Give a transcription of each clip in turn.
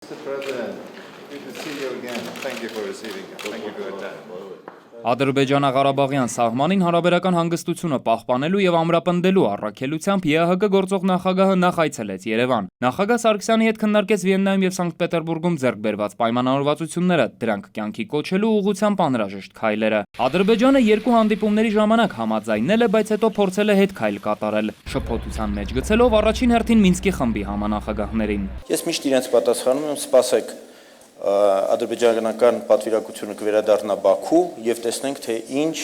Mr. President, good to see you again. Thank you for receiving us. Thank you for your time. Ադրբեջանա-Ղարաբաղյան սահմանին հարաբերական հանգստությունը պահպանելու եւ ամրապնդելու առաքելությամբ ԵԱՀԿ գործող նախագահը նախ այցելեց Երևան։ Նախագահ Սարգսյանի հետ քննարկեց Վիեննայում եւ Սանկտ Պետերբուրգում ձեռք բերված պայմանավորվածությունները, դրանք կյանքի կոչելու ուղղությամբ անհրաժեշտ քայլերը։ Ադրբեջանը երկու հանդիպումների ժամանակ համաձայնել է, բայց հետո փորձել է հետքայլ կատարել, շփոթության մեջ գցելով առաջին հերթին Մինսկի խմբի համանախագահներին։ Ես միշտ իրենց պատասխանում եմ, սպասեք ադրբեջանական պատվիրակությունը կվերադառնա Բաքու եւ տեսնենք թե ինչ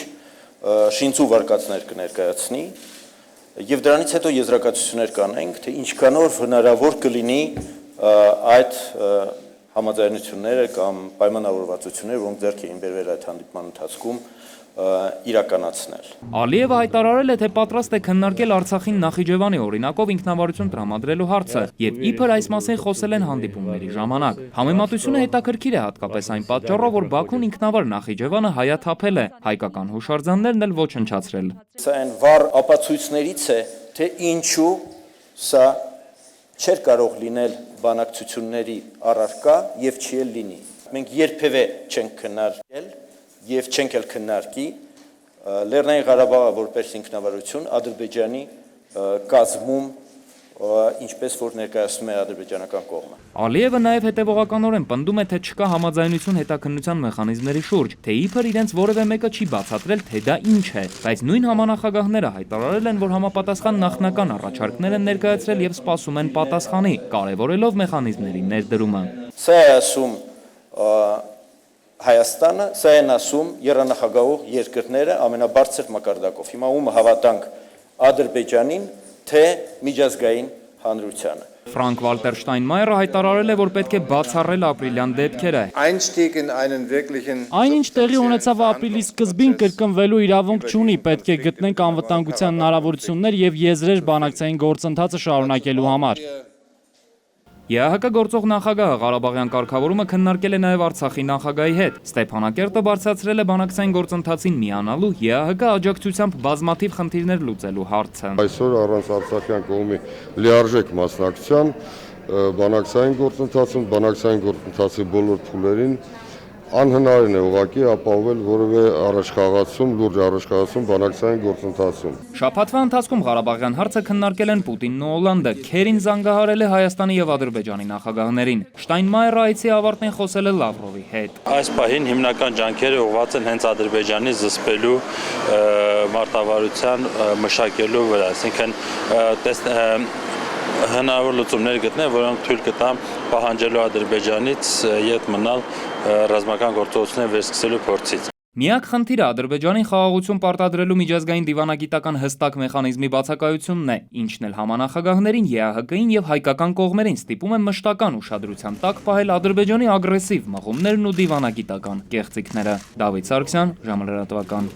շինծու վարկածներ կներկայացնի եւ դրանից հետո եզրակացություններ կանենք թե ինչքանով հնարավոր կլինի այդ համաձայնությունները կամ պայմանավորվածությունները, որոնք ձեռք էին բերվել այդ հանդիպման ընթացքում իրականացնել։ Ալիևը հայտարարել է, թե պատրաստ է քննարկել Արցախին Նախիջևանի օրինակով ինքնավարություն տրամադրելու հարցը եւ իբր այս մասին խոսել են հանդիպումների ժամանակ։ Համեմատությունը հետաքրքիր է հատկապես այն պատճառով, որ Բաքուն ինքնավար Նախիջևանը հայաթափել է, հայկական հուշարձաններն էլ ոչնչացրել։ Սա այն վառ ապացույցներից է, թե ինչու սա չէր կարող լինել բանակցությունների առարկա եւ չի էլ լինի։ Մենք երբևէ չենք քննարկել եւ չենք էլ քննարկի Լեռնային Ղարաբաղը որպես ինքնավարություն Ադրբեջանի կազմում, ինչպես որ ներկայացնում է ադրբեջանական կողմը։ Ալիևը նաև հետևողականորեն պնդում է, թե չկա համաձայնություն հետաքննության մեխանիզմների շուրջ, թե իբր իրենց որևէ մեկը չի բացատրել, թե դա ինչ է, բայց նույն համանախագահները հայտարարել են, որ համապատասխան նախնական առաջարկներ են ներկայացրել եւ սպասում են պատասխանի, կարևորելով մեխանիզմների ներդրումը։ Սա է ասում Հայաստանը, սա են ասում եռանախագահող երկրները ամենաբարձր մակարդակով։ Հիմա ում հավատանք Ադրբեջանին, թե միջազգային հանրությանը։ Ֆրանկ Վալտեր Շտայնմայերը հայտարարել է, որ պետք է բացառել ապրիլյան դեպքերը։ Այն ինչ տեղի ունեցավ ապրիլի սկզբին կրկնվելու իրավունք չունի, պետք է գտնենք անվտանգության հնարավորություններ եւ եզրեր բանակցային գործընթացը շարունակելու համար։ ԵԱՀԿ գործող նախագահը Ղարաբաղյան կարգավորումը քննարկել է նաև Արցախի նախագահի հետ։ Ստեփանակերտը բարձրացրել է բանակցային գործընթացին միանալու ԵԱՀԿ աջակցությամբ բազմաթիվ խնդիրներ լուծելու հարցը։ Այսօր առանց արցախյան կողմի լիարժեք մասնակցության բանակցային գործընթացի բոլոր փուլերին անհնարին է ուղղակի ապահովել որևէ առաջխաղացում, լուրջ առաջխաղացում բանակցային գործընթացում։ Շաբաթվա ընթացքում Ղարաբաղյան հարցը քննարկել են Պուտինն ու Հոլանդը, Քերին զանգահարել է Հայաստանի եւ Ադրբեջանի նախագահներին։ Շտայնմայերը այցի ավարտին խոսել է Լավրովի հետ։ Այս պահին հիմնական ջանքերը ուղղված են հենց Ադրբեջանի զսպելու մարտավարության մշակելու վրա, այսինքն հնարավոր լուծումներ գտնել, որոնք թույլ կտան պահանջելու Ադրբեջանից ետ մնալ ռազմական գործողություններ վերսկսելու փորձից։ Միակ խնդիրը Ադրբեջանին խաղաղություն պարտադրելու միջազգային դիվանագիտական հստակ մեխանիզմի բացակայությունն է, ինչն էլ համանախագահներին, ԵԱՀԿ-ին եւ հայկական կողմերին ստիպում է մշտական ուշադրության տակ պահել Ադրբեջանի ագրեսիվ մղումներն ու դիվանագիտական կեղծիքները։ Դավիթ Սարգսյան, ժամը լրատվական։